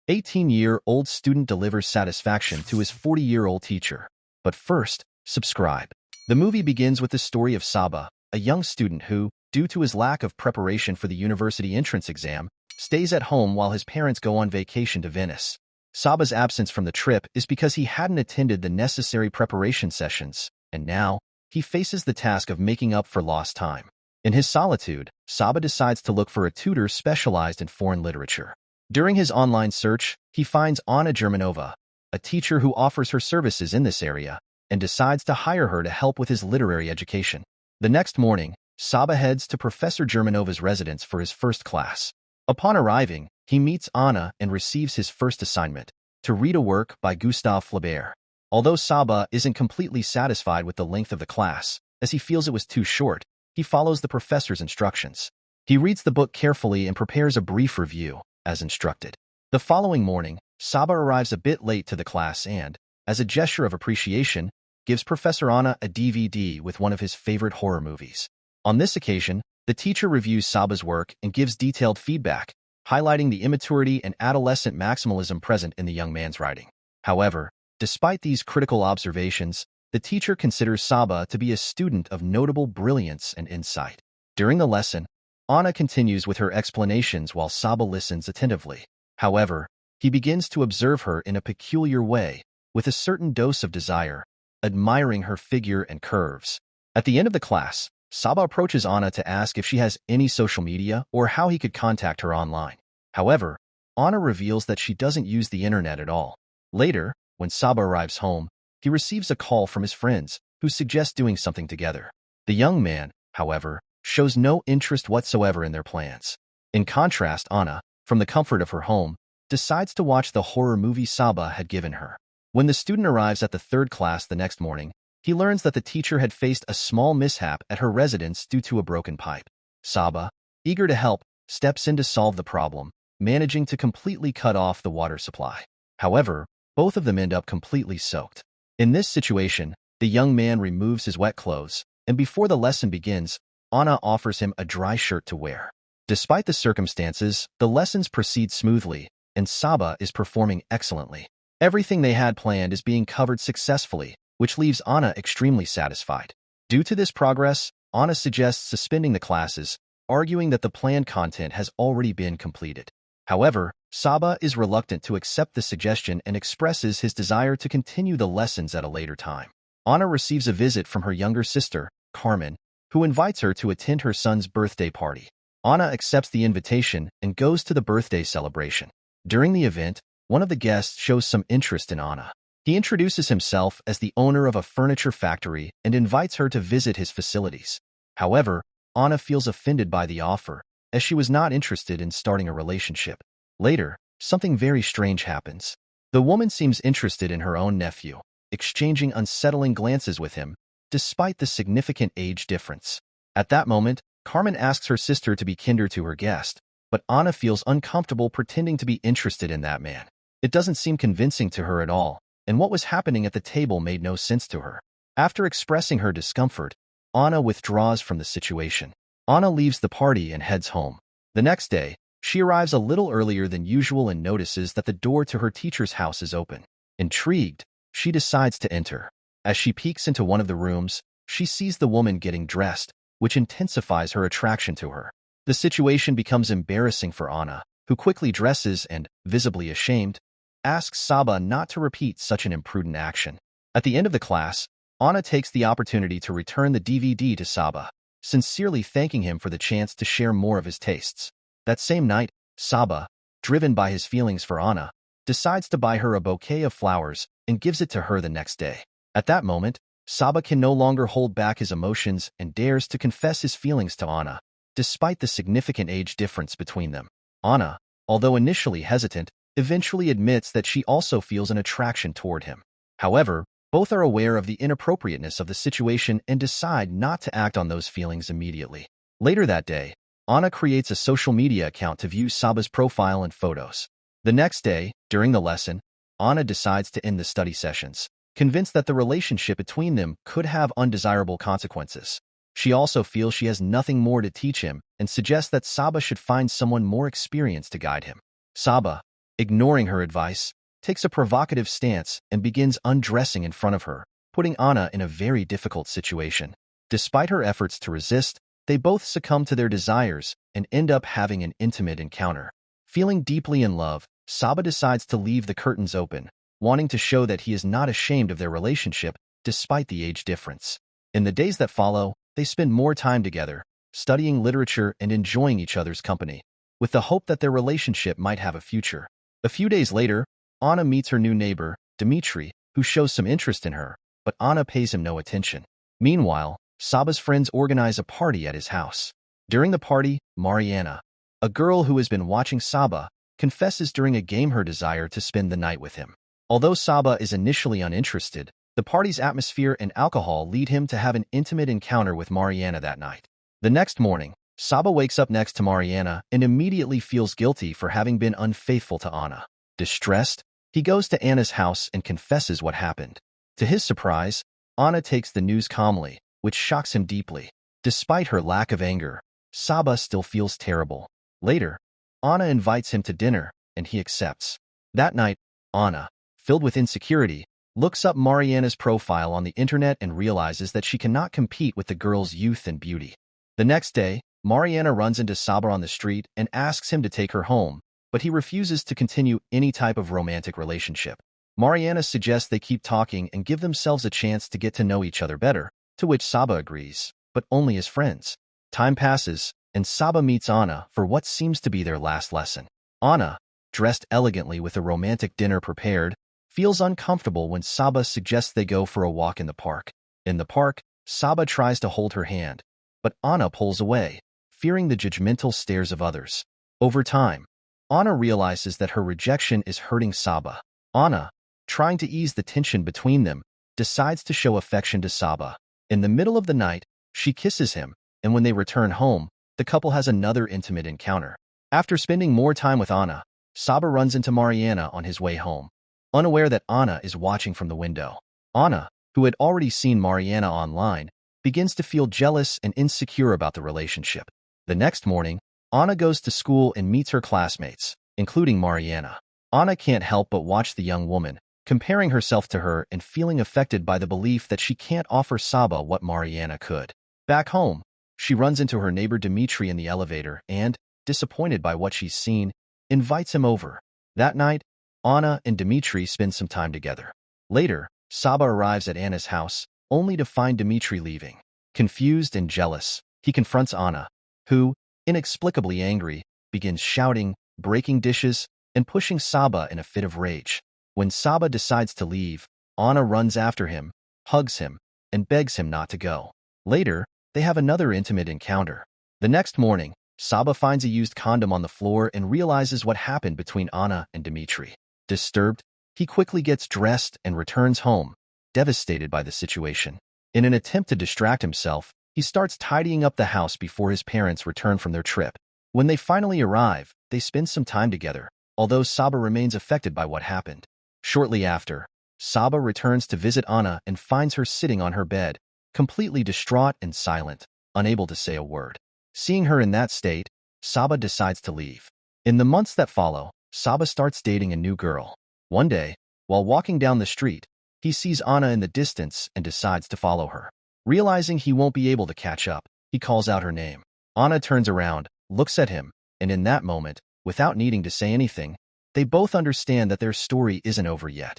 18-year-old student delivers satisfaction to his 40-year-old teacher. But first, subscribe. The movie begins with the story of Saba, a young student who, due to his lack of preparation for the university entrance exam, stays at home while his parents go on vacation to Venice. Saba's absence from the trip is because he hadn't attended the necessary preparation sessions, and now, he faces the task of making up for lost time. In his solitude, Saba decides to look for a tutor specialized in foreign literature. During his online search, he finds Anna Germanova, a teacher who offers her services in this area, and decides to hire her to help with his literary education. The next morning, Saba heads to Professor Germanova's residence for his first class. Upon arriving, he meets Anna and receives his first assignment, to read a work by Gustave Flaubert. Although Saba isn't completely satisfied with the length of the class, as he feels it was too short, he follows the professor's instructions. He reads the book carefully and prepares a brief review, as instructed. The following morning, Saba arrives a bit late to the class and, as a gesture of appreciation, gives Professor Anna a DVD with one of his favorite horror movies. On this occasion, the teacher reviews Saba's work and gives detailed feedback, highlighting the immaturity and adolescent maximalism present in the young man's writing. However, despite these critical observations, the teacher considers Saba to be a student of notable brilliance and insight. During the lesson, Anna continues with her explanations while Saba listens attentively. However, he begins to observe her in a peculiar way, with a certain dose of desire, admiring her figure and curves. At the end of the class, Saba approaches Anna to ask if she has any social media or how he could contact her online. However, Anna reveals that she doesn't use the internet at all. Later, when Saba arrives home, he receives a call from his friends, who suggest doing something together. The young man, however, shows no interest whatsoever in their plans. In contrast, Anna, from the comfort of her home, decides to watch the horror movie Saba had given her. When the student arrives at the third class the next morning, he learns that the teacher had faced a small mishap at her residence due to a broken pipe. Saba, eager to help, steps in to solve the problem, managing to completely cut off the water supply. However, both of them end up completely soaked. In this situation, the young man removes his wet clothes, and before the lesson begins, Anna offers him a dry shirt to wear. Despite the circumstances, the lessons proceed smoothly, and Saba is performing excellently. Everything they had planned is being covered successfully, which leaves Anna extremely satisfied. Due to this progress, Anna suggests suspending the classes, arguing that the planned content has already been completed. However, Saba is reluctant to accept the suggestion and expresses his desire to continue the lessons at a later time. Anna receives a visit from her younger sister, Carmen, who invites her to attend her son's birthday party. Anna accepts the invitation and goes to the birthday celebration. During the event, one of the guests shows some interest in Anna. He introduces himself as the owner of a furniture factory and invites her to visit his facilities. However, Anna feels offended by the offer, as she was not interested in starting a relationship. Later, something very strange happens. The woman seems interested in her own nephew, exchanging unsettling glances with him, despite the significant age difference. At that moment, Carmen asks her sister to be kinder to her guest, but Anna feels uncomfortable pretending to be interested in that man. It doesn't seem convincing to her at all, and what was happening at the table made no sense to her. After expressing her discomfort, Anna withdraws from the situation. Anna leaves the party and heads home. The next day, she arrives a little earlier than usual and notices that the door to her teacher's house is open. Intrigued, she decides to enter. As she peeks into one of the rooms, she sees the woman getting dressed, which intensifies her attraction to her. The situation becomes embarrassing for Anna, who quickly dresses and, visibly ashamed, asks Saba not to repeat such an imprudent action. At the end of the class, Anna takes the opportunity to return the DVD to Saba, sincerely thanking him for the chance to share more of his tastes. That same night, Saba, driven by his feelings for Anna, decides to buy her a bouquet of flowers and gives it to her the next day. At that moment, Saba can no longer hold back his emotions and dares to confess his feelings to Anna, despite the significant age difference between them. Anna, although initially hesitant, eventually admits that she also feels an attraction toward him. However, both are aware of the inappropriateness of the situation and decide not to act on those feelings immediately. Later that day, Anna creates a social media account to view Saba's profile and photos. The next day, during the lesson, Anna decides to end the study sessions, convinced that the relationship between them could have undesirable consequences. She also feels she has nothing more to teach him and suggests that Saba should find someone more experienced to guide him. Saba, ignoring her advice, takes a provocative stance and begins undressing in front of her, putting Anna in a very difficult situation. Despite her efforts to resist, they both succumb to their desires and end up having an intimate encounter. Feeling deeply in love, Saba decides to leave the curtains open, wanting to show that he is not ashamed of their relationship despite the age difference. In the days that follow, they spend more time together, studying literature and enjoying each other's company, with the hope that their relationship might have a future. A few days later, Anna meets her new neighbor, Dmitri, who shows some interest in her, but Anna pays him no attention. Meanwhile, Saba's friends organize a party at his house. During the party, Mariana, a girl who has been watching Saba, confesses during a game her desire to spend the night with him. Although Saba is initially uninterested, the party's atmosphere and alcohol lead him to have an intimate encounter with Mariana that night. The next morning, Saba wakes up next to Mariana and immediately feels guilty for having been unfaithful to Anna. Distressed, he goes to Anna's house and confesses what happened. To his surprise, Anna takes the news calmly, which shocks him deeply. Despite her lack of anger, Saba still feels terrible. Later, Anna invites him to dinner, and he accepts. That night, Anna, filled with insecurity, looks up Mariana's profile on the internet and realizes that she cannot compete with the girl's youth and beauty. The next day, Mariana runs into Saba on the street and asks him to take her home, but he refuses to continue any type of romantic relationship. Mariana suggests they keep talking and give themselves a chance to get to know each other better, to which Saba agrees, but only as friends. Time passes, and Saba meets Anna for what seems to be their last lesson. Anna, dressed elegantly with a romantic dinner prepared, feels uncomfortable when Saba suggests they go for a walk in the park. In the park, Saba tries to hold her hand, but Anna pulls away, fearing the judgmental stares of others. Over time, Anna realizes that her rejection is hurting Saba. Anna, trying to ease the tension between them, decides to show affection to Saba. In the middle of the night, she kisses him, and when they return home, the couple has another intimate encounter. After spending more time with Anna, Saba runs into Mariana on his way home, unaware that Anna is watching from the window. Anna, who had already seen Mariana online, begins to feel jealous and insecure about the relationship. The next morning, Anna goes to school and meets her classmates, including Mariana. Anna can't help but watch the young woman, comparing herself to her and feeling affected by the belief that she can't offer Saba what Mariana could. Back home, she runs into her neighbor Dmitri in the elevator and, disappointed by what she's seen, invites him over. That night, Anna and Dmitri spend some time together. Later, Saba arrives at Anna's house, only to find Dmitri leaving. Confused and jealous, he confronts Anna, who, inexplicably angry, begins shouting, breaking dishes, and pushing Saba in a fit of rage. When Saba decides to leave, Anna runs after him, hugs him, and begs him not to go. Later, they have another intimate encounter. The next morning, Saba finds a used condom on the floor and realizes what happened between Anna and Dmitri. Disturbed, he quickly gets dressed and returns home, devastated by the situation. In an attempt to distract himself, he starts tidying up the house before his parents return from their trip. When they finally arrive, they spend some time together, although Saba remains affected by what happened. Shortly after, Saba returns to visit Anna and finds her sitting on her bed, completely distraught and silent, unable to say a word. Seeing her in that state, Saba decides to leave. In the months that follow, Saba starts dating a new girl. One day, while walking down the street, he sees Anna in the distance and decides to follow her. Realizing he won't be able to catch up, he calls out her name. Anna turns around, looks at him, and in that moment, without needing to say anything, they both understand that their story isn't over yet.